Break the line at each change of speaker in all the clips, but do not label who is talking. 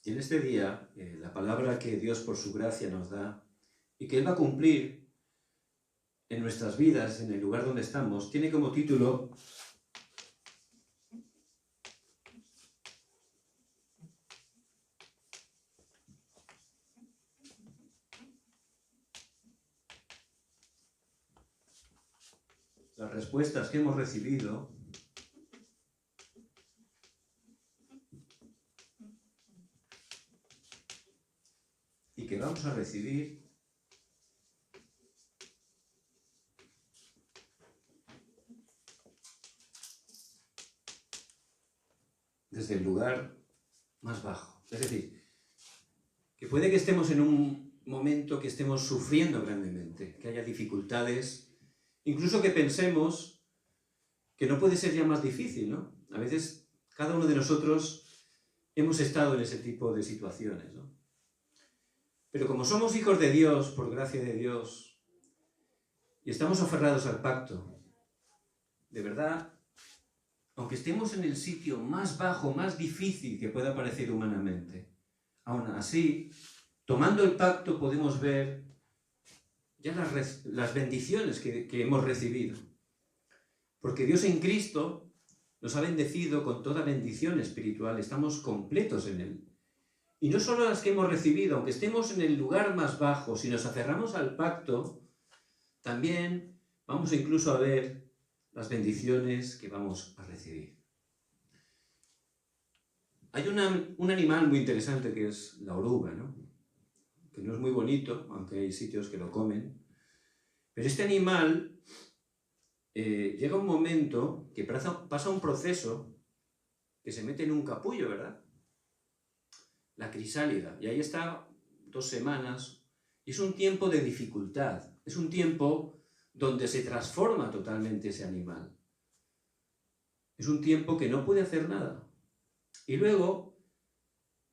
Y en este día, la palabra que Dios por su gracia nos da y que Él va a cumplir en nuestras vidas, en el lugar donde estamos, tiene como título las respuestas que hemos recibido y que vamos a recibir desde el lugar más bajo. Es decir, que puede que estemos en un momento que estemos sufriendo grandemente, que haya dificultades, incluso que pensemos que no puede ser ya más difícil, ¿no? A veces cada uno de nosotros hemos estado en ese tipo de situaciones, ¿no? Pero como somos hijos de Dios, por gracia de Dios, y estamos aferrados al pacto, de verdad, aunque estemos en el sitio más bajo, más difícil que pueda parecer humanamente, aún así, tomando el pacto podemos ver ya las bendiciones que hemos recibido. Porque Dios en Cristo nos ha bendecido con toda bendición espiritual, estamos completos en Él. Y no solo las que hemos recibido, aunque estemos en el lugar más bajo, si nos aferramos al pacto, también vamos incluso a ver las bendiciones que vamos a recibir. Hay un animal muy interesante que es la oruga, ¿no? Que no es muy bonito, aunque hay sitios que lo comen. Pero este animal llega un momento que pasa un proceso que se mete en un capullo, ¿verdad? La crisálida. Y ahí está 2 semanas. Y es un tiempo de dificultad. Es un tiempo donde se transforma totalmente ese animal. Es un tiempo que no puede hacer nada. Y luego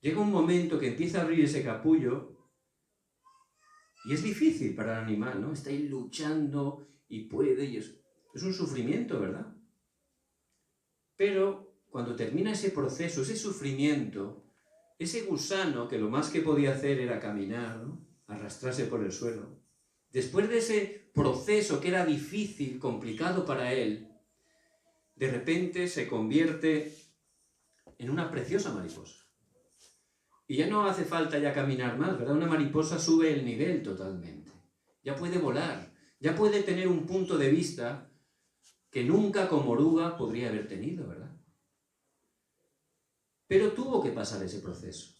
llega un momento que empieza a abrir ese capullo y es difícil para el animal, ¿no? Está ahí luchando y puede y es un sufrimiento, ¿verdad? Pero cuando termina ese proceso, ese sufrimiento, ese gusano que lo más que podía hacer era caminar, ¿no? Arrastrarse por el suelo. Después de ese proceso que era difícil, complicado para él, de repente se convierte en una preciosa mariposa. Y ya no hace falta ya caminar más, ¿verdad? Una mariposa sube el nivel totalmente. Ya puede volar, ya puede tener un punto de vista que nunca como oruga podría haber tenido, ¿verdad? Pero tuvo que pasar ese proceso.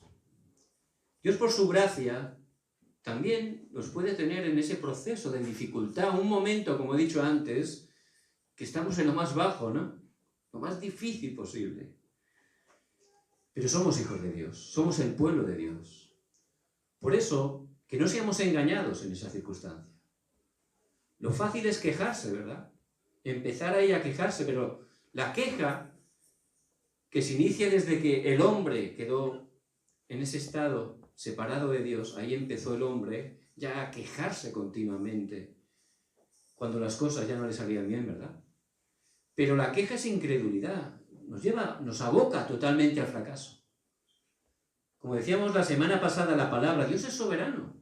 Dios por su gracia también nos puede tener en ese proceso de dificultad, un momento, como he dicho antes, que estamos en lo más bajo, ¿no? Lo más difícil posible. Pero somos hijos de Dios, somos el pueblo de Dios. Por eso, que no seamos engañados en esa circunstancia. Lo fácil es quejarse, ¿verdad? Empezar ahí a quejarse, pero la queja que se inicia desde que el hombre quedó en ese estado separado de Dios, ahí empezó el hombre ya a quejarse continuamente cuando las cosas ya no le salían bien, ¿verdad? Pero la queja es incredulidad, nos aboca totalmente al fracaso. Como decíamos la semana pasada, la palabra, Dios es soberano.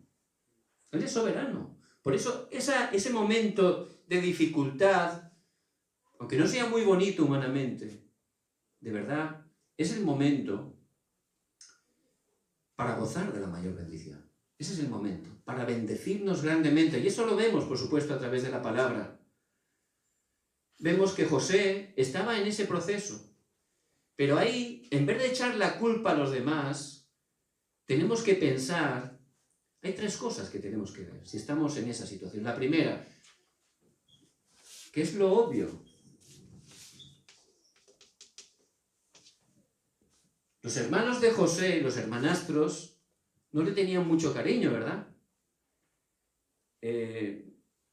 Él es soberano. Por eso ese momento de dificultad, aunque no sea muy bonito humanamente, de verdad, es el momento para gozar de la mayor bendición. Ese es el momento, para bendecirnos grandemente. Y eso lo vemos, por supuesto, a través de la palabra. Vemos que José estaba en ese proceso. Pero ahí, en vez de echar la culpa a los demás, tenemos que pensar, hay 3 cosas que tenemos que ver si estamos en esa situación. La primera, que es lo obvio. Los hermanos de José, los hermanastros, no le tenían mucho cariño, ¿verdad?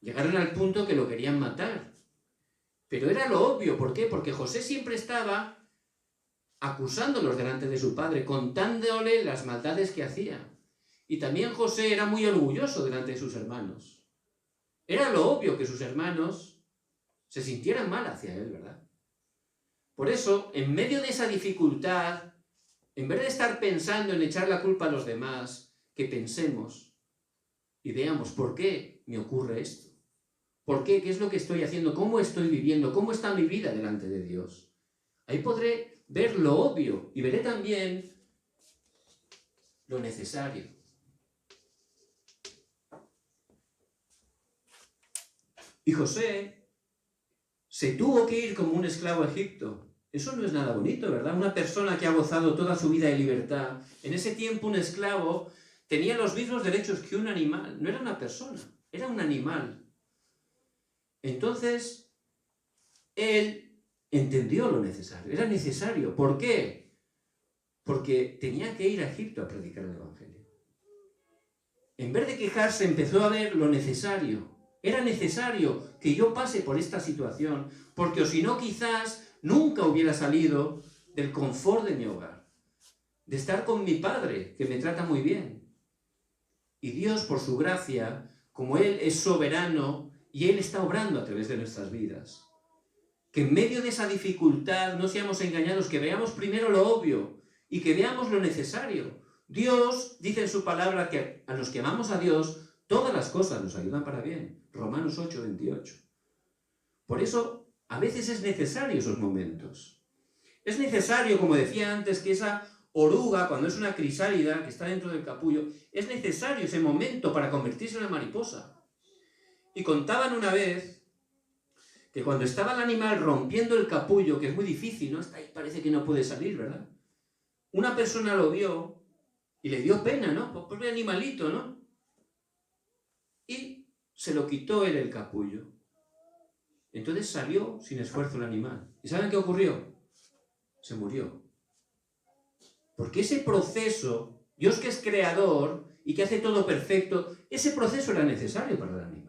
Llegaron al punto que lo querían matar. Pero era lo obvio, ¿por qué? Porque José siempre estaba acusándolos delante de su padre, contándole las maldades que hacía. Y también José era muy orgulloso delante de sus hermanos. Era lo obvio que sus hermanos se sintieran mal hacia él, ¿verdad? Por eso, en medio de esa dificultad, En vez de estar pensando en echar la culpa a los demás, que pensemos y veamos por qué me ocurre esto. ¿Por qué? ¿Qué es lo que estoy haciendo? ¿Cómo estoy viviendo? ¿Cómo está mi vida delante de Dios? Ahí podré ver lo obvio y veré también lo necesario. Y José se tuvo que ir como un esclavo a Egipto. Eso no es nada bonito, ¿verdad? Una persona que ha gozado toda su vida de libertad. En ese tiempo un esclavo tenía los mismos derechos que un animal. No era una persona, era un animal. Entonces, él entendió lo necesario. Era necesario. ¿Por qué? Porque tenía que ir a Egipto a predicar el Evangelio. En vez de quejarse, empezó a ver lo necesario. Era necesario que yo pase por esta situación, porque o si no, quizás nunca hubiera salido del confort de mi hogar, de estar con mi padre, que me trata muy bien. Y Dios, por su gracia, como Él es soberano, y Él está obrando a través de nuestras vidas, que en medio de esa dificultad no seamos engañados, que veamos primero lo obvio y que veamos lo necesario. Dios dice en su palabra que a los que amamos a Dios, todas las cosas nos ayudan para bien. Romanos 8, 28. Por eso, a veces es necesario esos momentos. Es necesario, como decía antes, que esa oruga, cuando es una crisálida que está dentro del capullo, es necesario ese momento para convertirse en una mariposa. Y contaban una vez que cuando estaba el animal rompiendo el capullo, que es muy difícil, ¿no? Está ahí, parece que no puede salir, ¿verdad? Una persona lo vio y le dio pena, ¿no? Pobre animalito, ¿no? Y se lo quitó él el capullo. Entonces salió sin esfuerzo el animal. ¿Y saben qué ocurrió? Se murió. Porque ese proceso, Dios que es creador y que hace todo perfecto, ese proceso era necesario para el animal.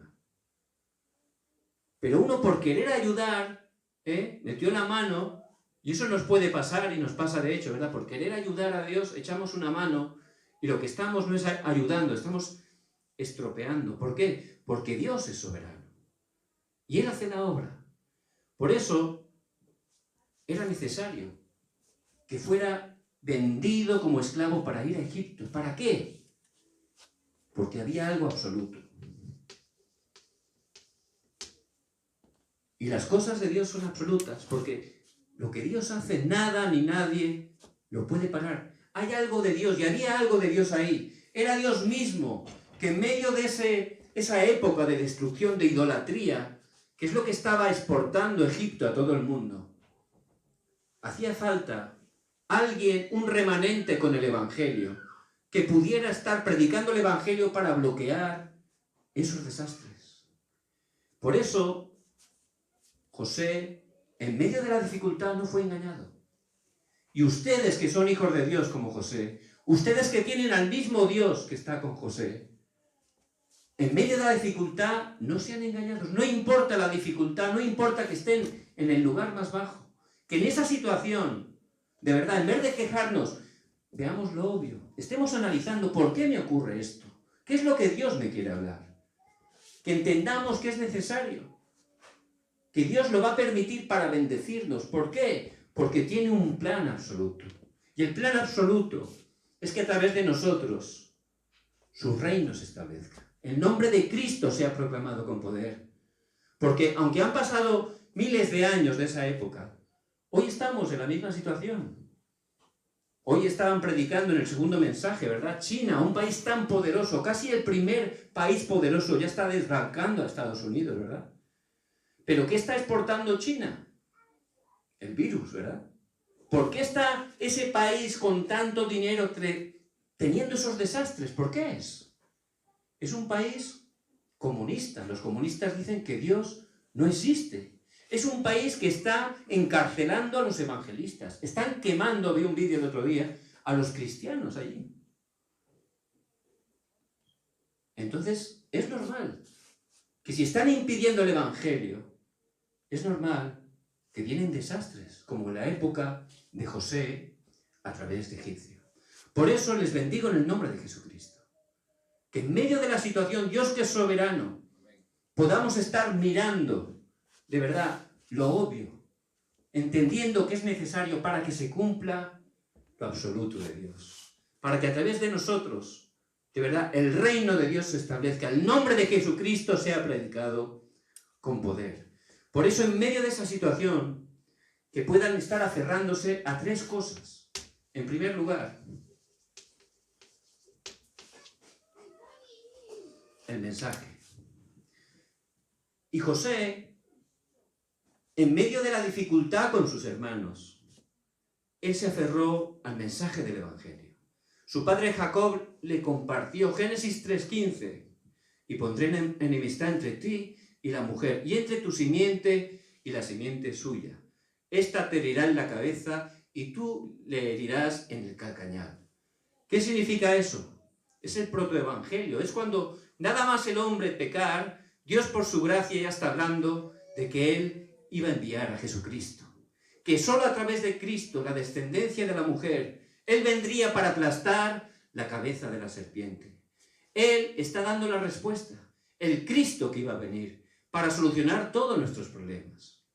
Pero uno por querer ayudar, metió la mano, y eso nos puede pasar y nos pasa de hecho, ¿verdad? Por querer ayudar a Dios echamos una mano y lo que estamos no es ayudando, estamos estropeando. ¿Por qué? Porque Dios es soberano y Él hace la obra. Por eso era necesario que fuera vendido como esclavo para ir a Egipto. ¿Para qué? Porque había algo absoluto. Y las cosas de Dios son absolutas, porque lo que Dios hace, nada ni nadie lo puede parar. Hay algo de Dios, y había algo de Dios ahí. Era Dios mismo, que en medio de esa época de destrucción, de idolatría, que es lo que estaba exportando Egipto a todo el mundo, hacía falta alguien, un remanente con el Evangelio, que pudiera estar predicando el Evangelio para bloquear esos desastres. Por eso, José, en medio de la dificultad, no fue engañado. Y ustedes que son hijos de Dios como José, ustedes que tienen al mismo Dios que está con José, en medio de la dificultad no sean engañados. No importa la dificultad, no importa que estén en el lugar más bajo. Que en esa situación, de verdad, en vez de quejarnos, veamos lo obvio. Estemos analizando por qué me ocurre esto. ¿Qué es lo que Dios me quiere hablar? Que entendamos que es necesario. Que Dios lo va a permitir para bendecirnos. ¿Por qué? Porque tiene un plan absoluto. Y el plan absoluto es que a través de nosotros su reino se establezca. El nombre de Cristo sea proclamado con poder. Porque aunque han pasado miles de años de esa época, hoy estamos en la misma situación. Hoy estaban predicando en el segundo mensaje, ¿verdad? China, un país tan poderoso, casi el primer país poderoso, ya está desbancando a Estados Unidos, ¿verdad? ¿Pero qué está exportando China? El virus, ¿verdad? ¿Por qué está ese país con tanto dinero teniendo esos desastres? ¿Por qué es? Es un país comunista. Los comunistas dicen que Dios no existe. Es un país que está encarcelando a los evangelistas. Están quemando, vi un vídeo el otro día, a los cristianos allí. Entonces, es normal que si están impidiendo el evangelio, es normal que vienen desastres, como en la época de José a través de Egipcio. Por eso les bendigo en el nombre de Jesucristo. Que en medio de la situación, Dios que es soberano, podamos estar mirando, de verdad, lo obvio, entendiendo que es necesario para que se cumpla lo absoluto de Dios. Para que a través de nosotros, de verdad, el reino de Dios se establezca, el nombre de Jesucristo sea predicado con poder. Por eso, en medio de esa situación, que puedan estar aferrándose a tres cosas. En primer lugar, el mensaje. Y José, en medio de la dificultad con sus hermanos, él se aferró al mensaje del Evangelio. Su padre Jacob le compartió Génesis 3:15, y pondré enemistad entre ti y la mujer, y entre tu simiente y la simiente suya. Esta te herirá en la cabeza y tú le herirás en el calcañar. ¿Qué significa eso? Es el protoevangelio. Es cuando nada más el hombre pecar, Dios por su gracia ya está hablando de que Él iba a enviar a Jesucristo. Que solo a través de Cristo, la descendencia de la mujer, Él vendría para aplastar la cabeza de la serpiente. Él está dando la respuesta. El Cristo que iba a venir para solucionar todos nuestros problemas.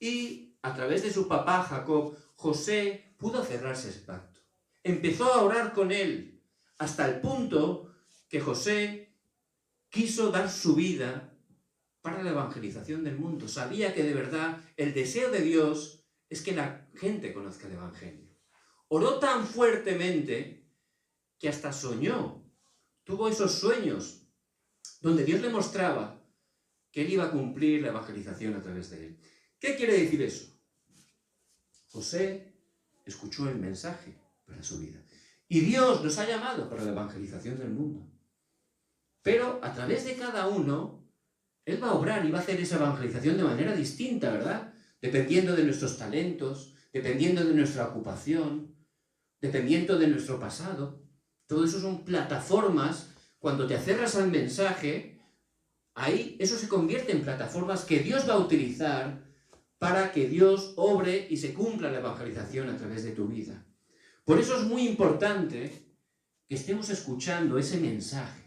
Y a través de su papá Jacob, José pudo cerrarse ese pacto. Empezó a orar con él hasta el punto que José quiso dar su vida para la evangelización del mundo. Sabía que de verdad el deseo de Dios es que la gente conozca el Evangelio. Oró tan fuertemente que hasta soñó, tuvo esos sueños donde Dios le mostraba que él iba a cumplir la evangelización a través de él. ¿Qué quiere decir eso? José escuchó el mensaje para su vida. Y Dios nos ha llamado para la evangelización del mundo. Pero a través de cada uno, Él va a obrar y va a hacer esa evangelización de manera distinta, ¿verdad? Dependiendo de nuestros talentos, dependiendo de nuestra ocupación, dependiendo de nuestro pasado. Todo eso son plataformas. Cuando te aferras al mensaje, ahí eso se convierte en plataformas que Dios va a utilizar para que Dios obre y se cumpla la evangelización a través de tu vida. Por eso es muy importante que estemos escuchando ese mensaje.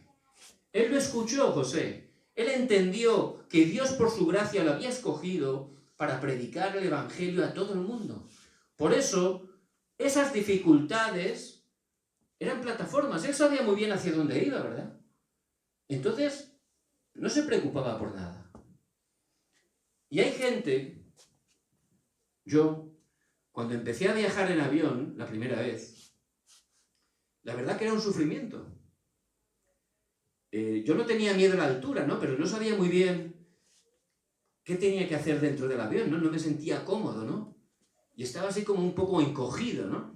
Él lo escuchó, José. Él entendió que Dios por su gracia lo había escogido para predicar el Evangelio a todo el mundo. Por eso, esas dificultades eran plataformas. Él sabía muy bien hacia dónde iba, ¿verdad? Entonces, no se preocupaba por nada. Y hay gente... Yo, cuando empecé a viajar en avión la primera vez, la verdad que era un sufrimiento. Yo no tenía miedo a la altura, ¿no? Pero no sabía muy bien qué tenía que hacer dentro del avión, ¿no? No me sentía cómodo, ¿no? Y estaba así como un poco encogido, ¿no?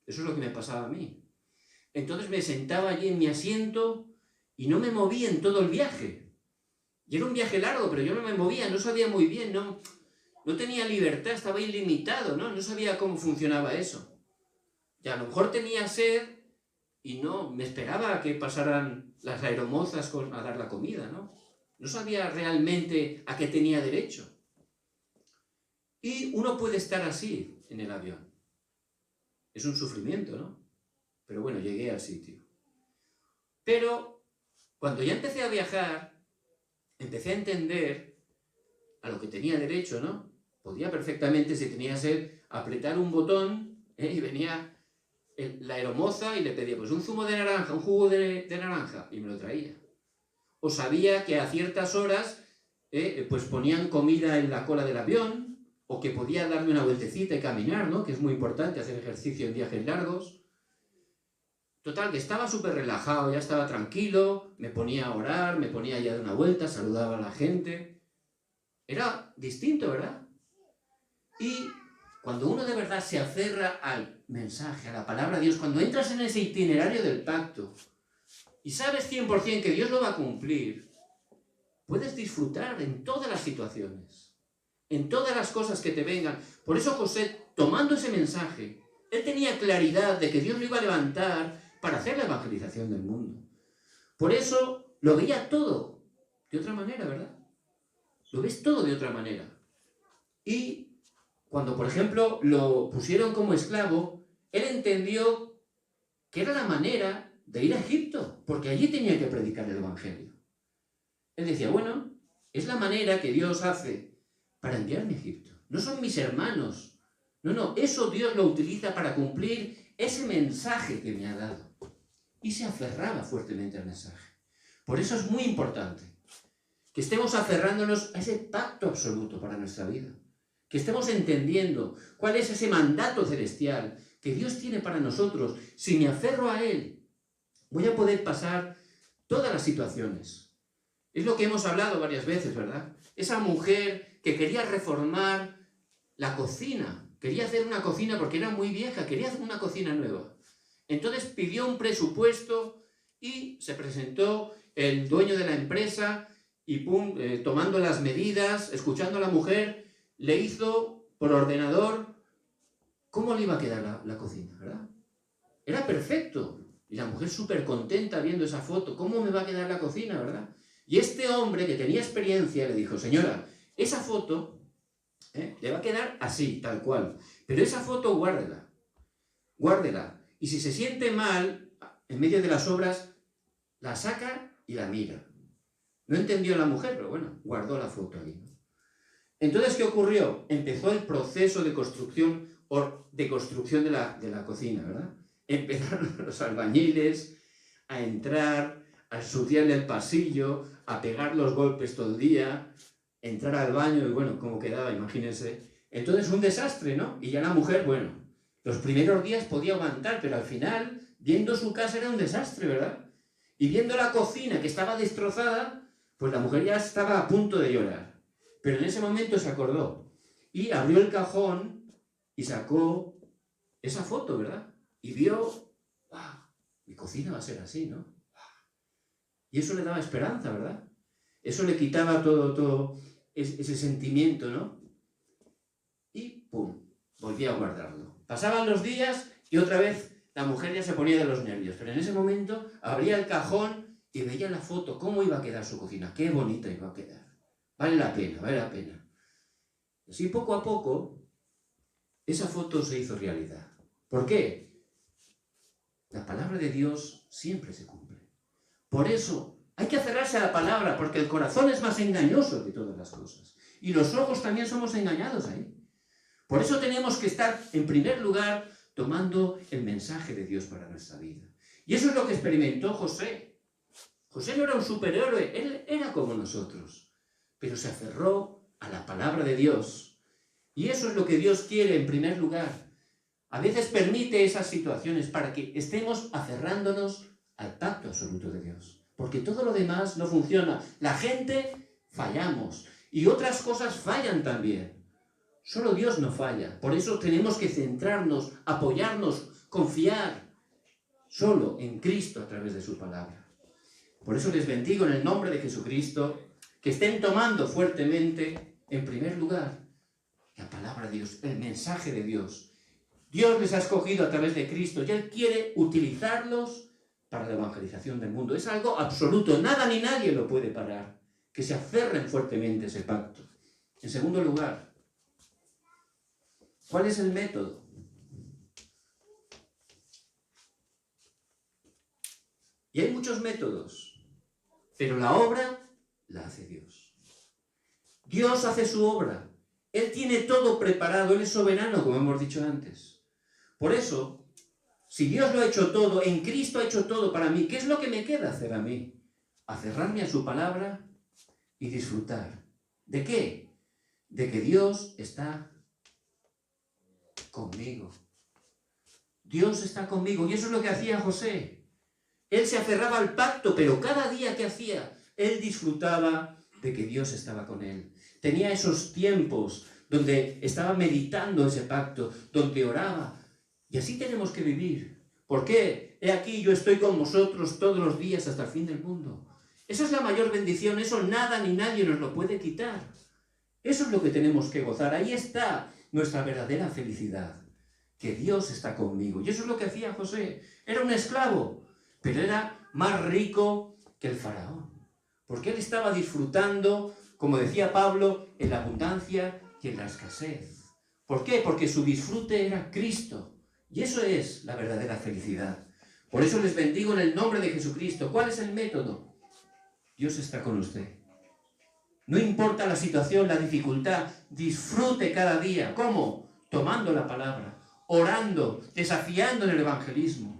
Eso es lo que me pasaba a mí. Entonces me sentaba allí en mi asiento y no me movía en todo el viaje. Y era un viaje largo, pero yo no me movía, no sabía muy bien, no tenía libertad, estaba ilimitado, ¿no? No sabía cómo funcionaba eso. Y a lo mejor tenía sed y no, me esperaba a que pasaran las aeromozas a dar la comida, ¿no? No sabía realmente a qué tenía derecho. Y uno puede estar así en el avión. Es un sufrimiento, ¿no? Pero bueno, llegué al sitio. Pero cuando ya empecé a viajar, empecé a entender a lo que tenía derecho, ¿no? Podía perfectamente, si tenía sed, apretar un botón y venía la aeromoza y le pedía pues un zumo de naranja, un jugo de naranja, y me lo traía. O sabía que a ciertas horas pues ponían comida en la cola del avión, o que podía darme una vueltecita y caminar, ¿no? Que es muy importante hacer ejercicio en viajes largos. Total, que estaba súper relajado, ya estaba tranquilo, me ponía a orar, me ponía ya de una vuelta, saludaba a la gente. Era distinto, ¿verdad? Y cuando uno de verdad se aferra al mensaje, a la palabra de Dios, cuando entras en ese itinerario del pacto y sabes 100% que Dios lo va a cumplir, puedes disfrutar en todas las situaciones, en todas las cosas que te vengan. Por eso José, tomando ese mensaje, él tenía claridad de que Dios lo iba a levantar para hacer la evangelización del mundo. Por eso lo veía todo de otra manera, ¿verdad? Lo ves todo de otra manera. Y cuando, por ejemplo, lo pusieron como esclavo, él entendió que era la manera de ir a Egipto, porque allí tenía que predicar el Evangelio. Él decía, bueno, es la manera que Dios hace para enviarme a Egipto. No son mis hermanos. No, eso Dios lo utiliza para cumplir ese mensaje que me ha dado. Y se aferraba fuertemente al mensaje. Por eso es muy importante que estemos aferrándonos a ese pacto absoluto para nuestra vida. Que estemos entendiendo cuál es ese mandato celestial que Dios tiene para nosotros. Si me aferro a Él, voy a poder pasar todas las situaciones. Es lo que hemos hablado varias veces, ¿verdad? Esa mujer que quería reformar la cocina, quería hacer una cocina porque era muy vieja, quería hacer una cocina nueva. Entonces pidió un presupuesto y se presentó el dueño de la empresa y tomando las medidas, escuchando a la mujer, le hizo por ordenador cómo le iba a quedar la cocina, ¿verdad? Era perfecto. Y la mujer súper contenta viendo esa foto. ¿Cómo me va a quedar la cocina, verdad? Y este hombre que tenía experiencia le dijo, señora, esa foto le va a quedar así, tal cual. Pero esa foto guárdela. Guárdela. Y si se siente mal, en medio de las obras, la saca y la mira. No entendió la mujer, pero bueno, guardó la foto ahí, ¿no? Entonces, ¿qué ocurrió? Empezó el proceso de construcción de la cocina, ¿verdad? Empezaron los albañiles a entrar, a ensuciarle el pasillo, a pegar los golpes todo el día, entrar al baño y bueno, cómo quedaba, imagínense. Entonces un desastre, ¿no? Y ya la mujer, bueno, los primeros días podía aguantar, pero al final, viendo su casa era un desastre, ¿verdad? Y viendo la cocina que estaba destrozada, pues la mujer ya estaba a punto de llorar. Pero en ese momento se acordó y abrió el cajón y sacó esa foto, ¿verdad? Y vio, mi cocina va a ser así, ¿no? Y eso le daba esperanza, ¿verdad? Eso le quitaba todo ese sentimiento, ¿no? Y ¡pum! Volvía a guardarlo. Pasaban los días y otra vez la mujer ya se ponía de los nervios. Pero en ese momento abría el cajón y veía la foto, cómo iba a quedar su cocina, qué bonita iba a quedar. Vale la pena, vale la pena. Y así poco a poco, esa foto se hizo realidad. ¿Por qué? La palabra de Dios siempre se cumple. Por eso hay que aferrarse a la palabra, porque el corazón es más engañoso que todas las cosas. Y los ojos también somos engañados ahí. Por eso tenemos que estar, en primer lugar, tomando el mensaje de Dios para nuestra vida. Y eso es lo que experimentó José. José no era un superhéroe, él era como nosotros, pero se aferró a la palabra de Dios. Y eso es lo que Dios quiere en primer lugar. A veces permite esas situaciones para que estemos aferrándonos al pacto absoluto de Dios. Porque todo lo demás no funciona. La gente fallamos y otras cosas fallan también. Solo Dios no falla. Por eso tenemos que centrarnos, apoyarnos, confiar solo en Cristo a través de su palabra. Por eso les bendigo en el nombre de Jesucristo, que estén tomando fuertemente, en primer lugar, la palabra de Dios, el mensaje de Dios. Dios les ha escogido a través de Cristo y Él quiere utilizarlos para la evangelización del mundo. Es algo absoluto, nada ni nadie lo puede parar. Que se aferren fuertemente a ese pacto. En segundo lugar, ¿cuál es el método? Y hay muchos métodos, pero la obra la hace Dios. Dios hace su obra. Él tiene todo preparado, Él es soberano, como hemos dicho antes. Por eso, si Dios lo ha hecho todo, en Cristo ha hecho todo para mí, ¿qué es lo que me queda hacer a mí? Aferrarme a su palabra y disfrutar. ¿De qué? De que Dios está conmigo. Dios está conmigo. Y eso es lo que hacía José. Él se aferraba al pacto, pero cada día que hacía, él disfrutaba de que Dios estaba con él. Tenía esos tiempos donde estaba meditando ese pacto, donde oraba. Y así tenemos que vivir. ¿Por qué? He aquí, yo estoy con vosotros todos los días hasta el fin del mundo. Esa es la mayor bendición. Eso nada ni nadie nos lo puede quitar. Eso es lo que tenemos que gozar. Ahí está nuestra verdadera felicidad. Que Dios está conmigo. Y eso es lo que hacía José. Era un esclavo, pero era más rico que el faraón. Porque él estaba disfrutando, como decía Pablo, en la abundancia y en la escasez. ¿Por qué? Porque su disfrute era Cristo. Y eso es la verdadera felicidad. Por eso les bendigo en el nombre de Jesucristo. ¿Cuál es el método? Dios está con usted. No importa la situación, la dificultad, disfrute cada día. ¿Cómo? Tomando la palabra, orando, desafiando en el evangelismo.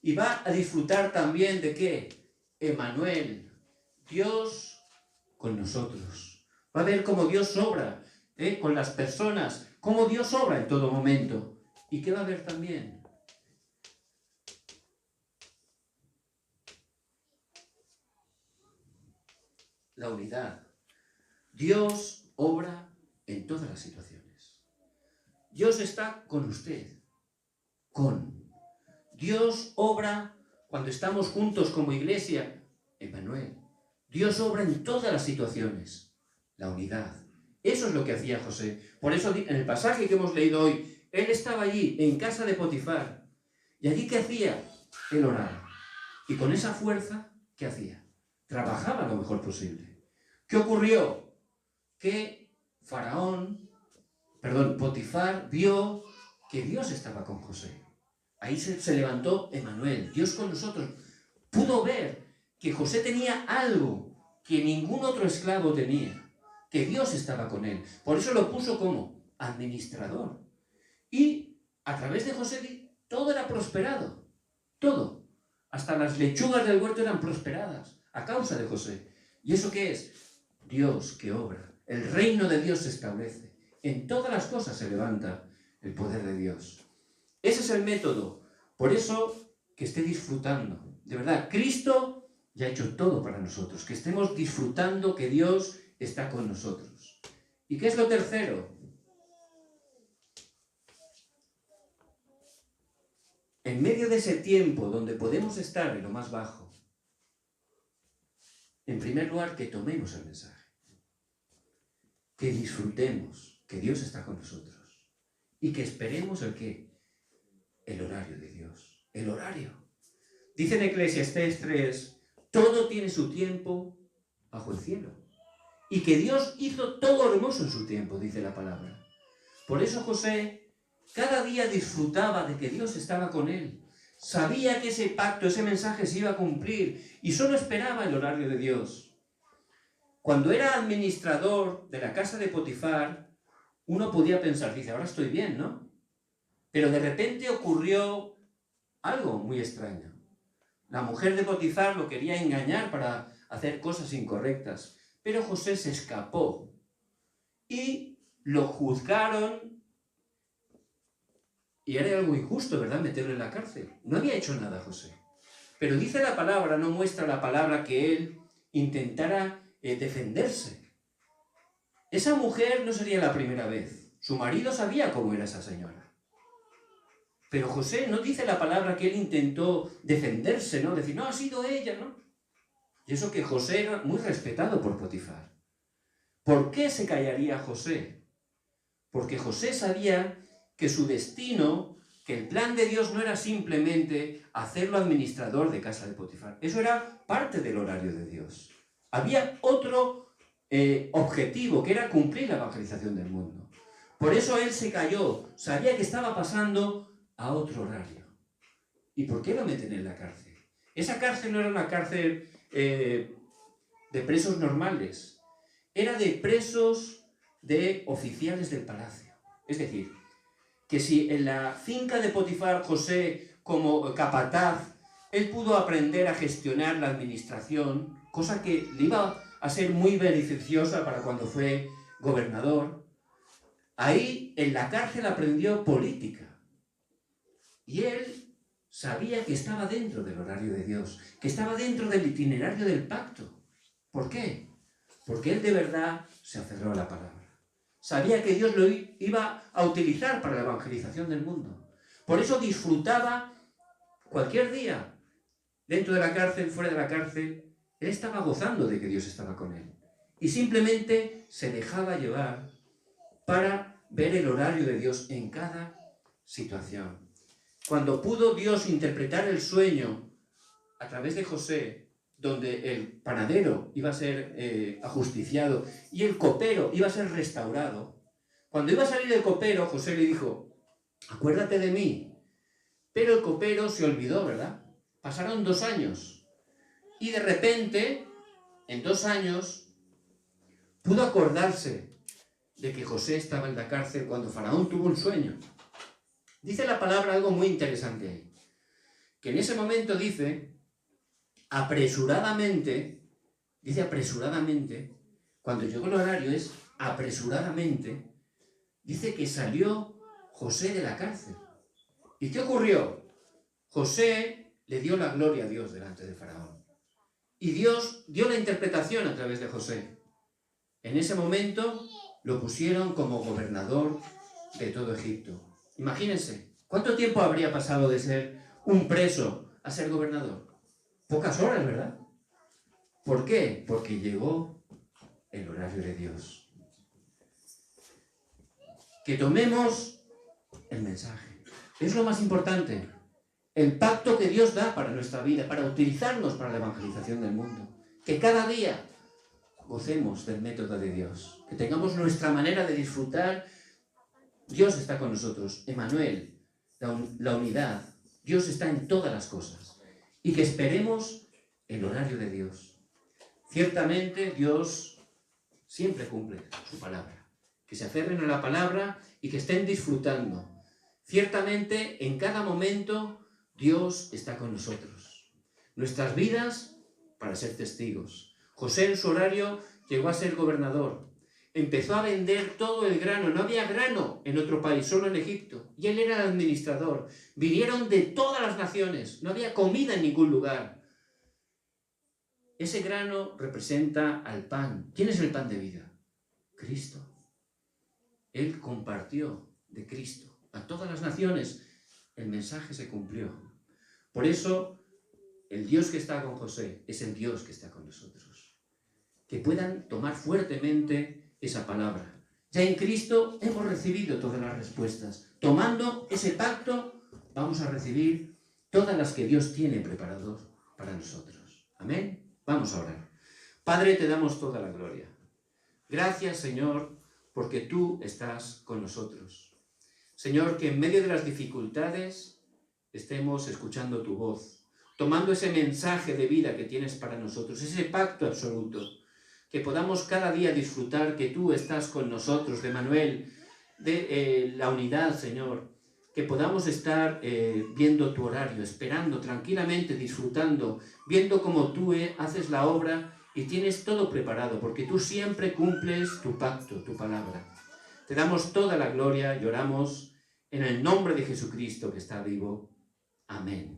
Y va a disfrutar también de ¿qué? Emmanuel, Dios con nosotros. Va a ver cómo Dios obra con las personas, cómo Dios obra en todo momento. ¿Y qué va a ver también? La unidad. Dios obra en todas las situaciones. Dios está con usted. Dios obra cuando estamos juntos como iglesia. Emmanuel. Dios obra en todas las situaciones. La unidad. Eso es lo que hacía José. Por eso en el pasaje que hemos leído hoy, él estaba allí en casa de Potifar. ¿Y allí qué hacía? Él oraba. Y con esa fuerza, ¿qué hacía? Trabajaba lo mejor posible. ¿Qué ocurrió? Que Potifar vio que Dios estaba con José. Ahí se levantó Emmanuel, Dios con nosotros. Pudo ver que José tenía algo que ningún otro esclavo tenía, que Dios estaba con él. Por eso lo puso como administrador. Y a través de José todo era prosperado, todo. Hasta las lechugas del huerto eran prosperadas a causa de José. ¿Y eso qué es? Dios que obra. El reino de Dios se establece. En todas las cosas se levanta el poder de Dios. Ese es el método. Por eso, que esté disfrutando. De verdad, Cristo ya ha hecho todo para nosotros. Que estemos disfrutando que Dios está con nosotros. ¿Y qué es lo tercero? En medio de ese tiempo donde podemos estar en lo más bajo, en primer lugar, que tomemos el mensaje. Que disfrutemos que Dios está con nosotros. Y que esperemos el ¿qué? El horario de Dios. El horario. Dice en Eclesiastés 3, todo tiene su tiempo bajo el cielo. Y que Dios hizo todo hermoso en su tiempo, dice la palabra. Por eso José cada día disfrutaba de que Dios estaba con él. Sabía que ese pacto, ese mensaje se iba a cumplir y solo esperaba el horario de Dios. Cuando era administrador de la casa de Potifar, uno podía pensar, dice, ahora estoy bien, ¿no? Pero de repente ocurrió algo muy extraño. La mujer de Potifar lo quería engañar para hacer cosas incorrectas, pero José se escapó y lo juzgaron. Y era algo injusto, ¿verdad?, meterlo en la cárcel. No había hecho nada José. Pero dice la palabra, no muestra la palabra que él intentara defenderse. Esa mujer no sería la primera vez. Su marido sabía cómo era esa señora. Pero José no dice la palabra que él intentó defenderse, ¿no? Decir, no, ha sido ella, ¿no? Y eso que José era muy respetado por Potifar. ¿Por qué se callaría José? Porque José sabía que su destino, que el plan de Dios no era simplemente hacerlo administrador de casa de Potifar. Eso era parte del horario de Dios. Había otro objetivo, que era cumplir la evangelización del mundo. Por eso él se calló, sabía que estaba pasando a otro horario. ¿Y por qué lo meten en la cárcel? Esa cárcel no era una cárcel de presos normales, era de presos de oficiales del palacio. Es decir, que si en la finca de Potifar José, como capataz, él pudo aprender a gestionar la administración, cosa que le iba a ser muy beneficiosa para cuando fue gobernador, ahí en la cárcel aprendió política. Y él sabía que estaba dentro del horario de Dios, que estaba dentro del itinerario del pacto. ¿Por qué? Porque él de verdad se aferró a la palabra. Sabía que Dios lo iba a utilizar para la evangelización del mundo. Por eso disfrutaba cualquier día, dentro de la cárcel, fuera de la cárcel. Él estaba gozando de que Dios estaba con él. Y simplemente se dejaba llevar para ver el horario de Dios en cada situación. Cuando pudo Dios interpretar el sueño a través de José, donde el panadero iba a ser ajusticiado y el copero iba a ser restaurado, cuando iba a salir el copero, José le dijo, acuérdate de mí. Pero el copero se olvidó, ¿verdad? Pasaron 2 años y de repente, en 2 años, pudo acordarse de que José estaba en la cárcel cuando Faraón tuvo un sueño. Dice la palabra algo muy interesante ahí. Que en ese momento dice apresuradamente, cuando llegó el horario es apresuradamente, dice que salió José de la cárcel. ¿Y qué ocurrió? José le dio la gloria a Dios delante de Faraón. Y Dios dio la interpretación a través de José. En ese momento lo pusieron como gobernador de todo Egipto. Imagínense, ¿cuánto tiempo habría pasado de ser un preso a ser gobernador? Pocas horas, ¿verdad? ¿Por qué? Porque llegó el horario de Dios. Que tomemos el mensaje. Es lo más importante. El pacto que Dios da para nuestra vida, para utilizarnos para la evangelización del mundo. Que cada día gocemos del método de Dios. Que tengamos nuestra manera de disfrutar. Dios está con nosotros. Emmanuel, la unidad. Dios está en todas las cosas. Y que esperemos el horario de Dios. Ciertamente Dios siempre cumple su palabra. Que se aferren a la palabra y que estén disfrutando. Ciertamente en cada momento Dios está con nosotros. Nuestras vidas para ser testigos. José en su horario llegó a ser gobernador. Empezó a vender todo el grano. No había grano en otro país, solo en Egipto. Y él era el administrador. Vinieron de todas las naciones. No había comida en ningún lugar. Ese grano representa al pan. ¿Quién es el pan de vida? Cristo. Él compartió de Cristo a todas las naciones. El mensaje se cumplió. Por eso, el Dios que está con José es el Dios que está con nosotros. Que puedan tomar fuertemente esa palabra. Ya en Cristo hemos recibido todas las respuestas. Tomando ese pacto, vamos a recibir todas las que Dios tiene preparadas para nosotros. Amén. Vamos a orar. Padre, te damos toda la gloria. Gracias, Señor, porque tú estás con nosotros. Señor, que en medio de las dificultades estemos escuchando tu voz, tomando ese mensaje de vida que tienes para nosotros, ese pacto absoluto, que podamos cada día disfrutar que tú estás con nosotros, de Emmanuel, de la unidad, Señor, que podamos estar viendo tu horario, esperando tranquilamente, disfrutando, viendo cómo tú haces la obra y tienes todo preparado, porque tú siempre cumples tu pacto, tu palabra. Te damos toda la gloria y oramos en el nombre de Jesucristo que está vivo. Amén.